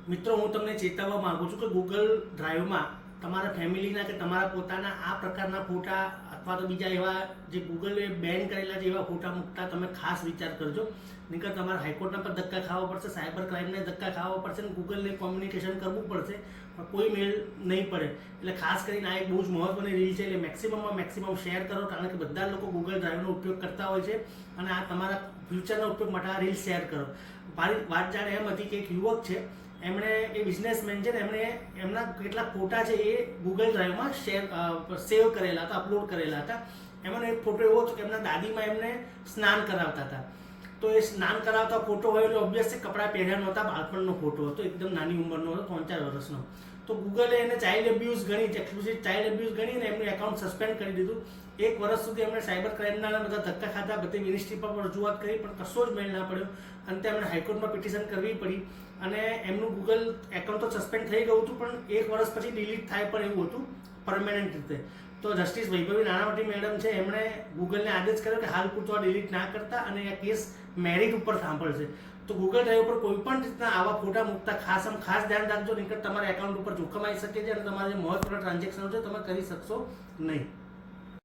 મિત્રો, હું તમને ચેતવવા માંગુ છું કે ગૂગલ ડ્રાઈવમાં તમારા ફેમિલીના કે તમારા પોતાના આ પ્રકારના ફોટા અથવા તો બીજા એવા જે ગૂગલે બેન કરેલા છે એવા ફોટા મૂકતા તમે ખાસ વિચાર કરજો. નહીંતર તમારે હાઈકોર્ટના પર ધક્કા ખાવા પડશે, સાયબર ક્રાઇમને ધક્કા ખાવા પડશે અને ગૂગલને કોમ્યુનિકેશન કરવું પડશે, પણ કોઈ મેળ નહીં પડે. એટલે ખાસ કરીને આ એક બહુ જ મહત્વની રીલ છે, એટલે મેક્સિમમમાં મેક્સિમમ શેર કરો, કારણ કે બધા લોકો ગૂગલ ડ્રાઈવનો ઉપયોગ કરતા હોય છે અને આ તમારા ફ્યુચરનો ઉપયોગ માટે આ રીલ શેર કરો. મારી વાત જાણે એમ હતી કે એક યુવક છે, એમણે એ બિઝનેસમેન છે ને, એમણે એમના કેટલાક ફોટા છે એ ગૂગલ ડ્રાઈવમાં સેવ કરેલા હતા, અપલોડ કરેલા હતા. એમાંનો એક ફોટો એવો હતો કે એમના દાદીમાં એમને સ્નાન કરાવતા હતા. તો એ સ્નાન કરાવતા ફોટો હોય એટલે ઓબ્વિયસલી કપડાં પહેર્યા નહોતા, બાળપણનો ફોટો હતો, એકદમ નાની ઉંમરનો હતો, 3-4 વર્ષનો. તો ગૂગલે એને ચાઇલ્ડ એબ્યુઝ ગણી, એક્સક્લુઝિવ ચાઇલ્ડ એબ્યુઝ ગણીને એમનું એકાઉન્ટ સસ્પેન્ડ કરી દીધું. 1 વર્ષ સુધી એમણે સાયબર ક્રાઇમના બધા ધક્કા ખાધા, બધી મિનિસ્ટ્રી પર રજૂઆત કરી, પણ કશો જ મેળ ના પડ્યો. અંતે એમણે હાઈકોર્ટમાં પિટિશન કરવી પડી અને એમનું ગૂગલ એકાઉન્ટ તો સસ્પેન્ડ થઈ ગયું હતું, પણ 1 વર્ષ પછી ડિલીટ થાય પણ એવું હતું પરમેનન્ટ રીતે. તો જસ્ટિસ વૈભવી નાણાવટી મેડમ છે, એમણે ગૂગલને આદેશ કર્યો કે હાલ પૂરતો આ ડિલીટ ના કરતા અને આ કેસ મેરિટ ઉપર સાંભળશે. તો ગૂગલ ડ્રાઈવ પર કોઈ પણ રીતના આવા ફોટા મૂકતા ખાસ ધ્યાન રાખજો, નહીંતર તમારા એકાઉન્ટ ઉપર જોખમ આવી શકે છે અને તમારા જે મહત્વના ટ્રાન્ઝેક્શનો છે તમે કરી શકશો નહીં.